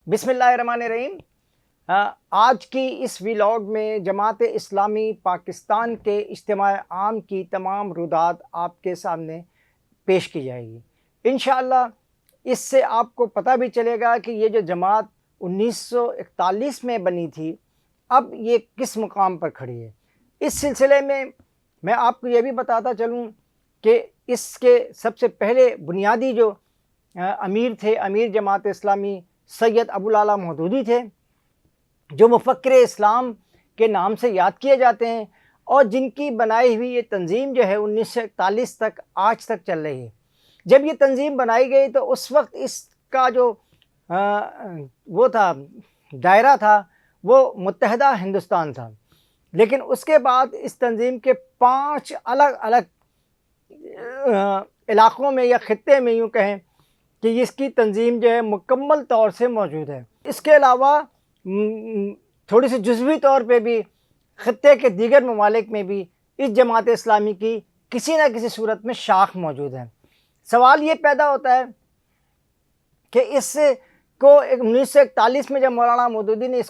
بسم اللہ الرحمن الرحیم۔ آج کی اس ویلاگ میں جماعت اسلامی پاکستان کے اجتماع عام کی تمام رودات آپ کے سامنے پیش کی جائے گی۔ انشاءاللہ اس سے آپ کو پتہ بھی چلے گا کہ یہ جو جماعت 1941 میں بنی تھی اب یہ کس مقام پر کھڑی ہے۔ اس سلسلے میں آپ کو یہ بھی بتاتا چلوں کہ اس کے سب سے پہلے بنیادی جو امیر تھے، امیر جماعت اسلامی سید ابوالعلا مودودی تھے، جو مفکر اسلام کے نام سے یاد کیے جاتے ہیں اور جن کی بنائی ہوئی یہ تنظیم جو ہے 1941 تک آج تک چل رہی ہے۔ جب یہ تنظیم بنائی گئی تو اس وقت اس کا جو وہ تھا دائرہ تھا وہ متحدہ ہندوستان تھا، لیکن اس کے بعد اس تنظیم کے 5 الگ الگ علاقوں میں یا خطے میں یوں کہیں کہ اس کی تنظیم جو ہے مکمل طور سے موجود ہے۔ اس کے علاوہ تھوڑی سی جزوی طور پہ بھی خطے کے دیگر ممالک میں بھی اس جماعت اسلامی کی کسی نہ کسی صورت میں شاخ موجود ہے۔ سوال یہ پیدا ہوتا ہے کہ اس کو 1941 میں جب مولانا مودودی نے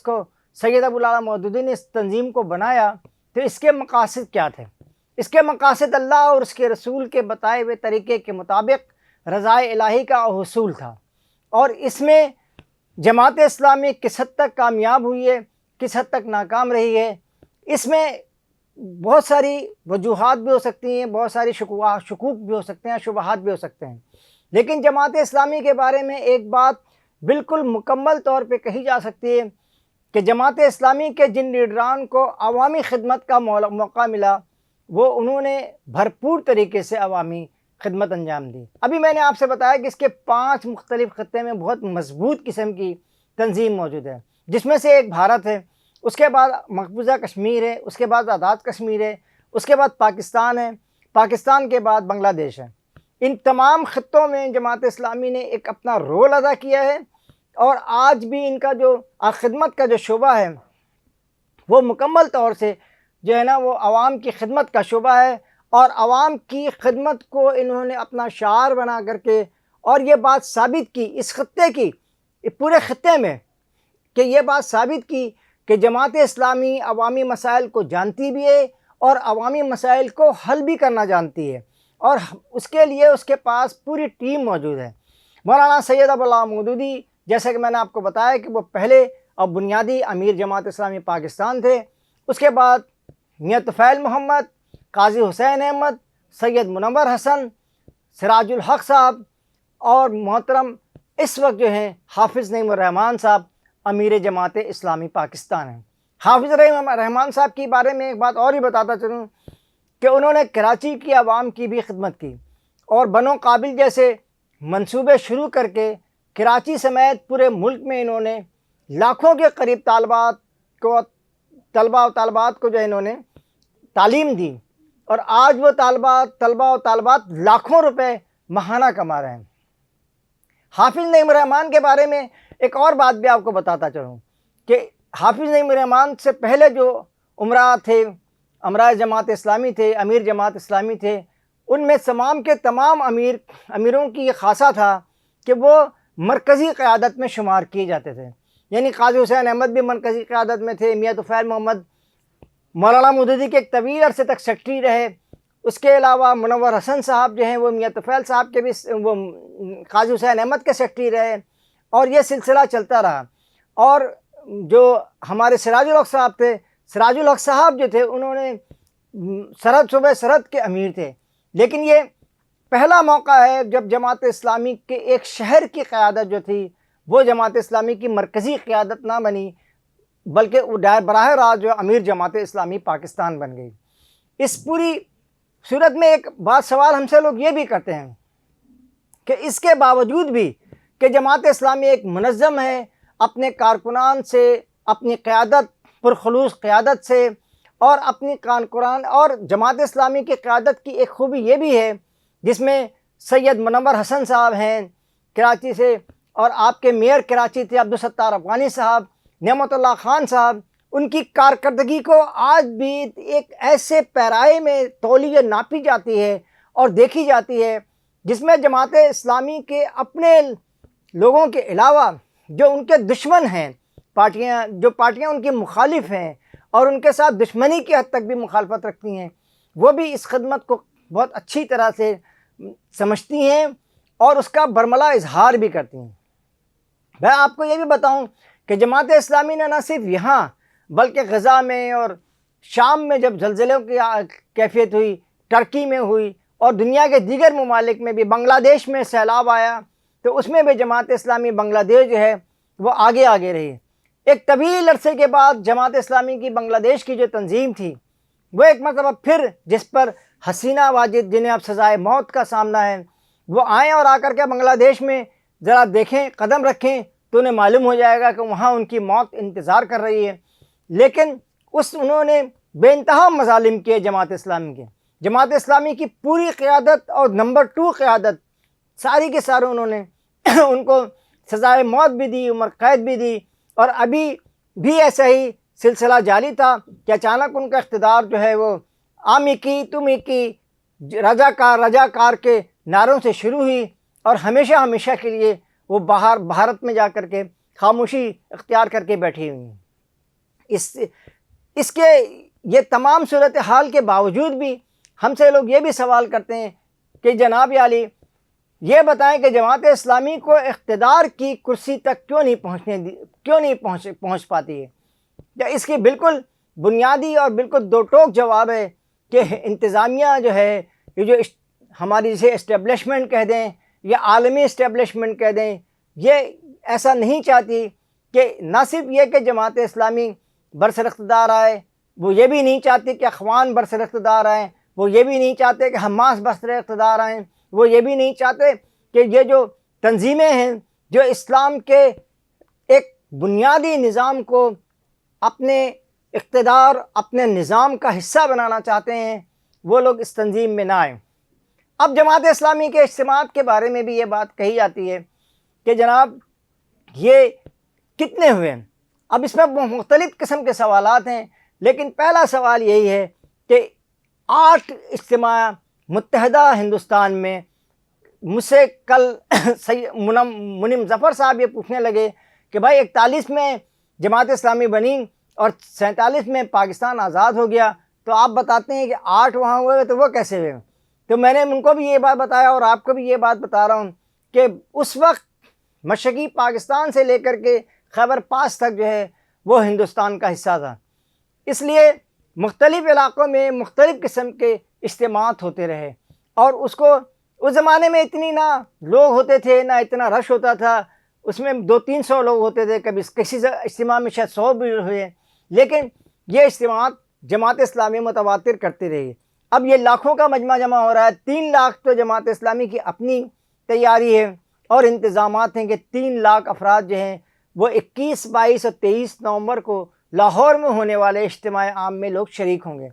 سید ابوالعلا مودودی نے اس تنظیم کو بنایا تو اس کے مقاصد کیا تھے؟ اس کے مقاصد اللہ اور اس کے رسول کے بتائے ہوئے طریقے کے مطابق رضائے الہی کا حصول تھا، اور اس میں جماعت اسلامی کس حد تک کامیاب ہوئی ہے، کس حد تک ناکام رہی ہے، اس میں بہت ساری وجوہات بھی ہو سکتی ہیں، بہت ساری شکوک بھی ہو سکتے ہیں، شبہات بھی ہو سکتے ہیں، لیکن جماعت اسلامی کے بارے میں ایک بات بالکل مکمل طور پہ کہی جا سکتی ہے کہ جماعت اسلامی کے جن لیڈران کو عوامی خدمت کا موقع ملا وہ انہوں نے بھرپور طریقے سے عوامی خدمت انجام دی۔ ابھی میں نے آپ سے بتایا کہ اس کے 5 مختلف خطے میں بہت مضبوط قسم کی تنظیم موجود ہے، جس میں سے ایک بھارت ہے، اس کے بعد مقبوضہ کشمیر ہے، اس کے بعد آزاد کشمیر ہے، اس کے بعد پاکستان ہے، پاکستان کے بعد بنگلہ دیش ہے۔ ان تمام خطوں میں جماعت اسلامی نے ایک اپنا رول ادا کیا ہے، اور آج بھی ان کا جو خدمت کا جو شعبہ ہے وہ مکمل طور سے جو ہے نا وہ عوام کی خدمت کا شعبہ ہے، اور عوام کی خدمت کو انہوں نے اپنا شعار بنا کر کے اور یہ بات ثابت کی اس خطے کی، پورے خطے میں، کہ یہ بات ثابت کی کہ جماعت اسلامی عوامی مسائل کو جانتی بھی ہے اور عوامی مسائل کو حل بھی کرنا جانتی ہے، اور اس کے لیے اس کے پاس پوری ٹیم موجود ہے۔ مولانا سید ابوالعلا مودودی، جیسا کہ میں نے آپ کو بتایا کہ وہ پہلے اور بنیادی امیر جماعت اسلامی پاکستان تھے، اس کے بعد میاں طفیل محمد، قاضی حسین احمد، سید منور حسن، سراج الحق صاحب، اور محترم اس وقت جو ہیں حافظ نعیم الرحمن صاحب امیر جماعت اسلامی پاکستان ہیں۔ حافظ رحمان صاحب کے بارے میں ایک بات اور ہی بتاتا چلوں کہ انہوں نے کراچی کی عوام کی بھی خدمت کی، اور بنو قابل جیسے منصوبے شروع کر کے کراچی سمیت پورے ملک میں انہوں نے لاکھوں کے قریب طلباء و طالبات کو جو انہوں نے تعلیم دی، اور آج وہ طلباء و طالبات لاکھوں روپے ماہانہ کما رہے ہیں۔ حافظ نعیم الرحمن کے بارے میں ایک اور بات بھی آپ کو بتاتا چلوں کہ حافظ نعیم الرحمن سے پہلے جو امراء تھے، امراء جماعت اسلامی تھے، امیر جماعت اسلامی تھے، ان میں تمام کے تمام امیروں کی یہ خاصہ تھا کہ وہ مرکزی قیادت میں شمار کیے جاتے تھے، یعنی قاضی حسین احمد بھی مرکزی قیادت میں تھے، میاں طفیل محمد مولانا مودودی کے ایک طویل عرصے تک سیکٹری رہے، اس کے علاوہ منور حسن صاحب جو ہیں وہ میاں طفیل صاحب کے بھی وہ قاضی حسین احمد کے سیکٹری رہے، اور یہ سلسلہ چلتا رہا۔ اور جو ہمارے سراج الحق صاحب تھے، سراج الحق صاحب جو تھے انہوں نے صوبہ سرحد کے امیر تھے، لیکن یہ پہلا موقع ہے جب جماعت اسلامی کے ایک شہر کی قیادت جو تھی وہ جماعت اسلامی کی مرکزی قیادت نہ بنی، بلکہ وہ براہ راست جو امیر جماعت اسلامی پاکستان بن گئی۔ اس پوری صورت میں ایک بات سوال ہم سے لوگ یہ بھی کرتے ہیں کہ اس کے باوجود بھی کہ جماعت اسلامی ایک منظم ہے، اپنے کارکنان سے، اپنی قیادت پرخلوص قیادت سے، اور اپنی کارکنان اور جماعت اسلامی کی قیادت کی ایک خوبی یہ بھی ہے جس میں سید منور حسن صاحب ہیں کراچی سے، اور آپ کے میئر کراچی تھے عبدالستار افغانی صاحب، نعمت اللہ خان صاحب، ان کی کارکردگی کو آج بھی ایک ایسے پیرائے میں تولی ناپی جاتی ہے اور دیکھی جاتی ہے جس میں جماعت اسلامی کے اپنے لوگوں کے علاوہ جو ان کے دشمن ہیں، جو پارٹیاں ان کی مخالف ہیں اور ان کے ساتھ دشمنی کی حد تک بھی مخالفت رکھتی ہیں، وہ بھی اس خدمت کو بہت اچھی طرح سے سمجھتی ہیں اور اس کا برملا اظہار بھی کرتی ہیں۔ میں آپ کو یہ بھی بتاؤں کہ جماعت اسلامی نے نہ صرف یہاں بلکہ غزہ میں اور شام میں جب زلزلوں کی کیفیت ہوئی، ترکی میں ہوئی اور دنیا کے دیگر ممالک میں بھی، بنگلہ دیش میں سیلاب آیا تو اس میں بھی جماعت اسلامی بنگلہ دیش جو ہے وہ آگے رہی۔ ایک طویل عرصے کے بعد جماعت اسلامی کی بنگلہ دیش کی جو تنظیم تھی وہ ایک مرتبہ پھر، جس پر حسینہ واجد جنہیں اب سزائے موت کا سامنا ہے، وہ آئیں اور آ کر کے بنگلہ دیش میں ذرا دیکھیں، قدم رکھیں تو انہیں معلوم ہو جائے گا کہ وہاں ان کی موت انتظار کر رہی ہے۔ لیکن انہوں نے بے انتہا مظالم کیے جماعت اسلامی کے، جماعت اسلامی کی پوری قیادت اور نمبر 2 قیادت ساری کے سارے انہوں نے ان کو سزائے موت بھی دی، عمر قید بھی دی، اور ابھی بھی ایسا ہی سلسلہ جاری تھا کہ اچانک ان کا اقتدار جو ہے وہ آمی کی تمی کی رجاکار کے نعروں سے شروع ہوئی اور ہمیشہ کے لیے وہ بھارت میں جا کر کے خاموشی اختیار کر کے بیٹھی ہوئی ہیں۔ اس کے یہ تمام صورتحال کے باوجود بھی ہم سے لوگ یہ بھی سوال کرتے ہیں کہ جناب عالی یہ بتائیں کہ جماعت اسلامی کو اقتدار کی کرسی تک کیوں نہیں پہنچ پاتی ہے؟ یا اس کی بالکل بنیادی اور بالکل دو ٹوک جواب ہے کہ انتظامیہ جو ہے، یہ جو ہماری جسے اسٹیبلشمنٹ کہہ دیں یا عالمی اسٹیبلشمنٹ کہہ دیں، یہ ایسا نہیں چاہتی کہ نہ صرف یہ کہ جماعت اسلامی برسر اقتدار آئے، وہ یہ بھی نہیں چاہتی کہ اخوان برسر اقتدار آئیں، وہ یہ بھی نہیں چاہتے کہ حماس برسر اقتدار آئیں، وہ یہ بھی نہیں چاہتے کہ یہ جو تنظیمیں ہیں جو اسلام کے ایک بنیادی نظام کو اپنے اقتدار، اپنے نظام کا حصہ بنانا چاہتے ہیں، وہ لوگ اس تنظیم میں نہ آئیں۔ اب جماعت اسلامی کے اجتماعات کے بارے میں بھی یہ بات کہی جاتی ہے کہ جناب یہ کتنے ہوئے ہیں؟ اب اس میں مختلف قسم کے سوالات ہیں، لیکن پہلا سوال یہی ہے کہ 8 اجتماع متحدہ ہندوستان میں، مجھ سے کل منم ظفر صاحب یہ پوچھنے لگے کہ بھائی 41 میں جماعت اسلامی بنی اور 47 میں پاکستان آزاد ہو گیا، تو آپ بتاتے ہیں کہ 8 وہاں ہوئے تو وہ کیسے ہوئے؟ تو میں نے ان کو بھی یہ بات بتایا اور آپ کو بھی یہ بات بتا رہا ہوں کہ اس وقت مشرقی پاکستان سے لے کر کے خیبر پاس تک جو ہے وہ ہندوستان کا حصہ تھا، اس لیے مختلف علاقوں میں مختلف قسم کے اجتماعات ہوتے رہے، اور اس زمانے میں اتنی نہ لوگ ہوتے تھے، نہ اتنا رش ہوتا تھا، اس میں 200-300 لوگ ہوتے تھے، کبھی کسی اجتماع میں شاید 100 بھی ہوئے، لیکن یہ اجتماعات جماعت اسلامی متواتر کرتی رہی۔ اب یہ لاکھوں کا مجمع جمع ہو رہا ہے، 3 لاکھ تو جماعت اسلامی کی اپنی تیاری ہے اور انتظامات ہیں کہ 3 لاکھ افراد جو ہیں وہ 21، 22 اور 23 نومبر کو لاہور میں ہونے والے اجتماع عام میں لوگ شریک ہوں گے۔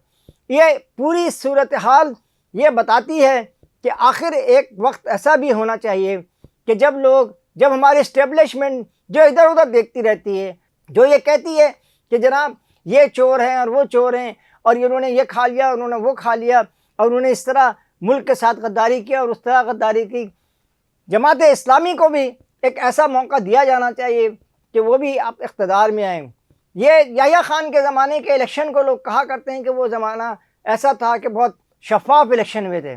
یہ پوری صورتحال یہ بتاتی ہے کہ آخر ایک وقت ایسا بھی ہونا چاہیے کہ جب ہماری اسٹیبلشمنٹ جو ادھر ادھر دیکھتی رہتی ہے، جو یہ کہتی ہے کہ جناب یہ چور ہیں اور وہ چور ہیں اور انہوں نے یہ کھا لیا، انہوں نے وہ کھا لیا، اور انہوں نے اس طرح ملک کے ساتھ غداری کیا اور اس طرح غداری کی، جماعت اسلامی کو بھی ایک ایسا موقع دیا جانا چاہیے کہ وہ بھی آپ اقتدار میں آئیں۔ یہ یحییٰ خان کے زمانے کے الیکشن کو لوگ کہا کرتے ہیں کہ وہ زمانہ ایسا تھا کہ بہت شفاف الیکشن ہوئے تھے،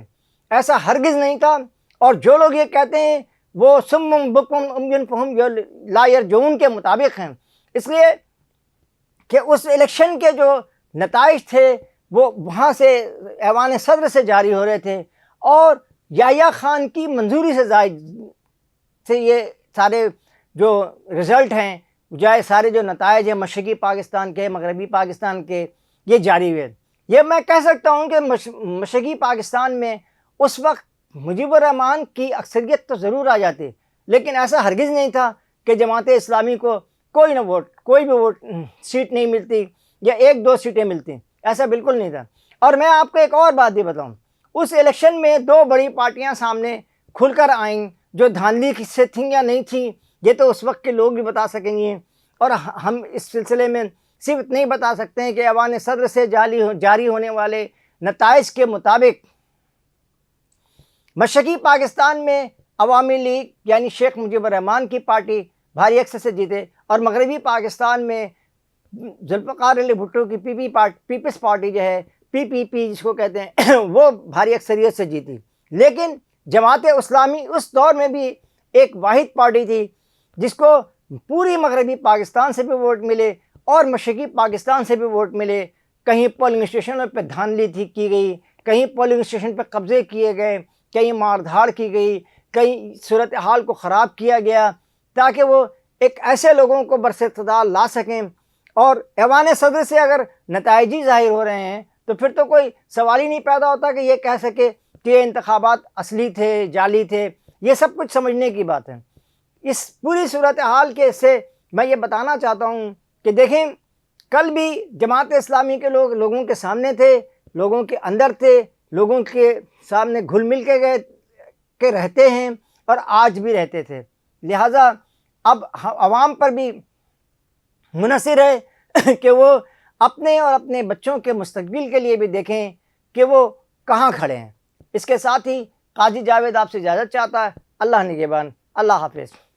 ایسا ہرگز نہیں تھا، اور جو لوگ یہ کہتے ہیں وہ سم بکم عمی فہم لا یرجعون کے مطابق ہیں، اس لیے کہ اس الیکشن کے جو نتائج تھے وہ وہاں سے ایوان صدر سے جاری ہو رہے تھے، اور یحییٰ خان کی منظوری سے یہ سارے جو رزلٹ ہیں، سارے جو نتائج ہیں مشرقی پاکستان کے، مغربی پاکستان کے، یہ جاری ہوئے۔ یہ میں کہہ سکتا ہوں کہ مشرقی پاکستان میں اس وقت مجیب الرحمان کی اکثریت تو ضرور آ جاتی، لیکن ایسا ہرگز نہیں تھا کہ جماعت اسلامی کو کوئی بھی ووٹ سیٹ نہیں ملتی یا 1-2 سیٹیں ملتی، ایسا بالکل نہیں تھا۔ اور میں آپ کو ایک اور بات بھی بتاؤں، اس الیکشن میں 2 بڑی پارٹیاں سامنے کھل کر آئیں، جو دھاندلی سے تھیں یا نہیں تھیں یہ تو اس وقت کے لوگ بھی بتا سکیں گے، اور ہم اس سلسلے میں صرف اتنا ہی بتا سکتے ہیں کہ ایوان صدر سے جاری ہونے والے نتائج کے مطابق مشرقی پاکستان میں عوامی لیگ یعنی شیخ مجیب الرحمان کی پارٹی بھاری اکثر سے جیتے، اور مغربی پاکستان میں ذوالفقار علی بھٹو کی پیپلز پارٹی جو ہے پی جس کو کہتے ہیں وہ بھاری اکثریت سے جیتی۔ لیکن جماعت اسلامی اس دور میں بھی ایک واحد پارٹی تھی جس کو پوری مغربی پاکستان سے بھی ووٹ ملے اور مشرقی پاکستان سے بھی ووٹ ملے۔ کہیں پولنگ اسٹیشنوں پہ دھاندلی کی گئی، کہیں پولنگ اسٹیشن پہ قبضے کیے گئے، کہیں مار دھاڑ کی گئی، کہیں صورتحال کو خراب کیا گیا تاکہ وہ ایک ایسے لوگوں کو برسر اقتدار لا سکیں۔ اور ایوان صدر سے اگر نتائج ہی ظاہر ہو رہے ہیں تو پھر تو کوئی سوال ہی نہیں پیدا ہوتا کہ یہ کہہ سکے کہ یہ انتخابات اصلی تھے، جعلی تھے۔ یہ سب کچھ سمجھنے کی بات ہے۔ اس پوری صورتحال کے سے میں یہ بتانا چاہتا ہوں کہ دیکھیں، کل بھی جماعت اسلامی کے لوگوں کے سامنے تھے، لوگوں کے اندر تھے، لوگوں کے سامنے گھل مل کے رہتے ہیں اور آج بھی رہتے تھے۔ لہٰذا اب عوام پر بھی منحصر ہے کہ وہ اپنے اور اپنے بچوں کے مستقبل کے لیے بھی دیکھیں کہ وہ کہاں کھڑے ہیں۔ اس کے ساتھ ہی قاضی جاوید آپ سے اجازت چاہتا ہے۔ اللہ نگہبان، اللہ حافظ۔